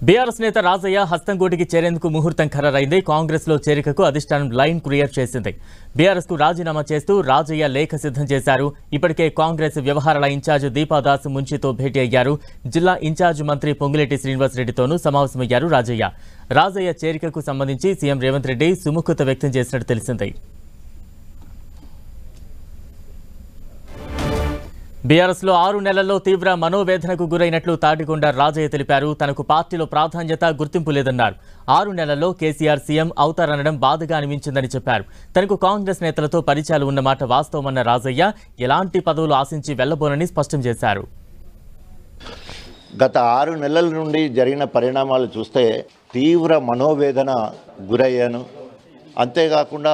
BRS నేత రాజయ్య హస్తంగూటికి చేరేందుకు ముహూర్తం ఖరారైంది. కాంగ్రెస్ లో చేరికకు అధిష్టానం లైన్ క్లియర్ చేసింది. బీఆర్ఎస్ కు రాజీనామా చేస్తూ రాజయ్య లేఖ సిద్ధం చేశారు. ఇప్పటికే కాంగ్రెస్ వ్యవహారాల ఇన్ఛార్జ్ దీపాదాస్ ముంచితో భేటీ అయ్యారు. జిల్లా ఇన్ఛార్జ్ మంత్రి పొంగులేటి శ్రీనివాసరెడ్డితోనూ సమావేశమయ్యారు రాజయ్య. రాజయ్య చేరికకు సంబంధించి సీఎం రేవంత్ రెడ్డి సుముఖత వ్యక్తం చేసినట్టు తెలిసింది. బీఆర్ఎస్ లో 6 నెలల్లో తీవ్ర మనోవేదనకు గురైనట్లు తాటికొండ రాజయ్య తెలిపారు. తనకు పార్టీలో ప్రాధాన్యత, గుర్తింపు లేదన్నారు. 6 నెలల్లో కేసీఆర్ సీఎం అవుతారనడం బాధగా అనిపించిందని చెప్పారు. తనకు కాంగ్రెస్ నేతలతో పరిచయాలు ఉన్నమాట వాస్తవమన్న రాజయ్య ఎలాంటి పదవులు ఆశించి వెళ్లబోనని స్పష్టం చేశారు. గత 6 నెలల నుండి జరిగిన పరిణామాలు చూస్తే తీవ్ర మనోవేదన గురయ్యాను. అంతేకాకుండా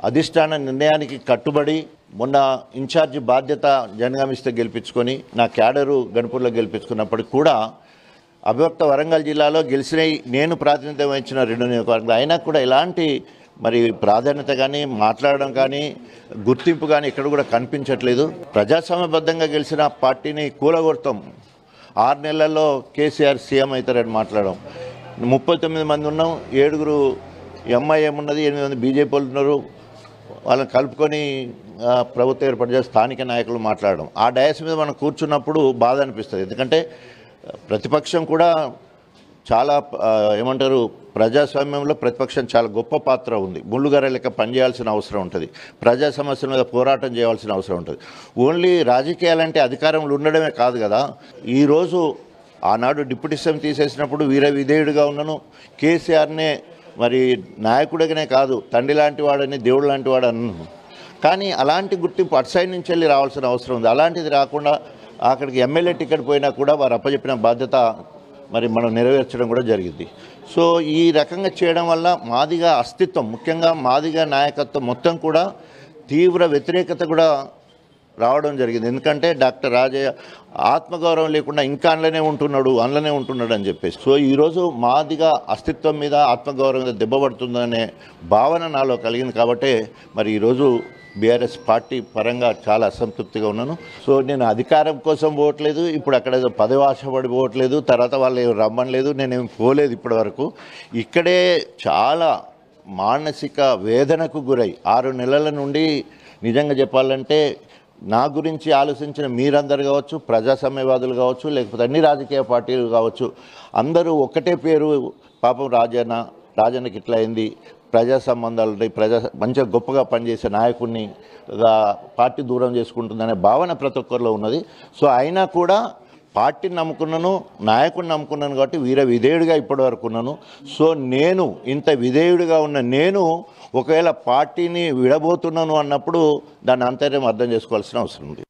అధిష్టాన నిర్ణయానికి కట్టుబడి మొన్న ఇన్ఛార్జి బాధ్యత జనగామిస్తే గెలిపించుకొని నా క్యాడరు గణపూర్లో గెలిపించుకున్నప్పటికి కూడా అభివక్త వరంగల్ జిల్లాలో గెలిచినవి నేను ప్రాతినిధ్యం వహించిన 2 నియోజకవర్గాలు అయినా కూడా ఎలాంటి ప్రాధాన్యత కానీ మాట్లాడడం కానీ గుర్తింపు కానీ ఇక్కడ కూడా కనిపించట్లేదు. ప్రజాస్వామ్యబద్ధంగా గెలిచిన పార్టీని కూలగొడతాం, 6 నెలల్లో కేసీఆర్ సీఎం అవుతారని మాట్లాడడం. 39 మంది ఉన్నాం, 7 ఎంఐఎం ఉన్నది, 8 మంది బీజేపీ వాళ్ళు ఉన్నారు. వాళ్ళని కలుపుకొని ప్రభుత్వం ఏర్పాటు చేసి స్థానిక నాయకులు మాట్లాడడం, ఆ డయాస్ మీద మనం కూర్చున్నప్పుడు బాధ అనిపిస్తుంది. ఎందుకంటే ప్రతిపక్షం కూడా చాలా ప్రజాస్వామ్యంలో ప్రతిపక్షం చాలా గొప్ప పాత్ర ఉంది. ముళ్ళుగార లెక్క పనిచేయాల్సిన అవసరం ఉంటుంది, ప్రజా సమస్యల మీద పోరాటం చేయాల్సిన అవసరం ఉంటుంది. ఓన్లీ రాజకీయాలంటే అధికారంలో ఉండడమే కాదు కదా. ఈరోజు ఆనాడు డిప్యూటీ సీఎం తీసేసినప్పుడు వీర విధేయుడిగా ఉన్నాను. కేసీఆర్నే నాయకుడిగానే కాదు, తండ్రి లాంటి వాడని, దేవుడు లాంటి వాడు అన్నాను. కానీ అలాంటి గుర్తింపు అటు సైడ్ నుంచి వెళ్ళి రావాల్సిన అవసరం ఉంది. అలాంటిది రాకుండా అక్కడికి ఎమ్మెల్యే టికెట్ పోయినా కూడా వారు అప్పచెప్పిన బాధ్యత మనం నెరవేర్చడం కూడా జరిగింది. సో ఈ రకంగా చేయడం వల్ల మాదిగా అస్తిత్వం, ముఖ్యంగా మాదిగా నాయకత్వం మొత్తం కూడా తీవ్ర వ్యతిరేకత కూడా రావడం జరిగింది. ఎందుకంటే డాక్టర్ రాజయ్య ఆత్మగౌరవం లేకుండా ఇంకా అందులోనే ఉంటున్నాడు అని చెప్పేసి. సో ఈరోజు మాదిగా అస్తిత్వం మీద, ఆత్మగౌరవం మీద దెబ్బపడుతుందనే భావన నాలో కలిగింది. కాబట్టి ఈరోజు బీఆర్ఎస్ పార్టీ పరంగా చాలా అసంతృప్తిగా ఉన్నాను. సో నేను అధికారం కోసం పోవట్లేదు, ఇప్పుడు అక్కడ పదవి ఆశపడి పోవట్లేదు, తర్వాత వాళ్ళు ఏమి రమ్మనలేదు, నేనేమి పోలేదు ఇప్పటి వరకు. ఇక్కడే చాలా మానసిక వేదనకు గురై 6 నెలల నుండి నిజంగా చెప్పాలంటే నా గురించి ఆలోచించిన మీరందరూ కావచ్చు, ప్రజాస్వామ్యవాదులు కావచ్చు, లేకపోతే అన్ని రాజకీయ పార్టీలు కావచ్చు, అందరూ ఒకటే పేరు, పాపం రాజన్నకి ఇట్లా అయింది, ప్రజా సంబంధాలు మంచిగా గొప్పగా పనిచేసే నాయకుడిని పార్టీ దూరం చేసుకుంటుందనే భావన ప్రతి ఒక్కరిలో ఉన్నది. సో అయినా కూడా పార్టీని నమ్ముకున్నాను, నాయకుడిని నమ్ముకున్నాను కాబట్టి వీర విధేయుడిగా ఇప్పటి వరకు ఉన్నాను. సో నేను ఇంత విధేయుడిగా ఉన్న నేను ఒకవేళ పార్టీని విడబోతున్నాను అన్నప్పుడు దాని అంతర్యం అర్థం చేసుకోవాల్సిన అవసరం ఉంది.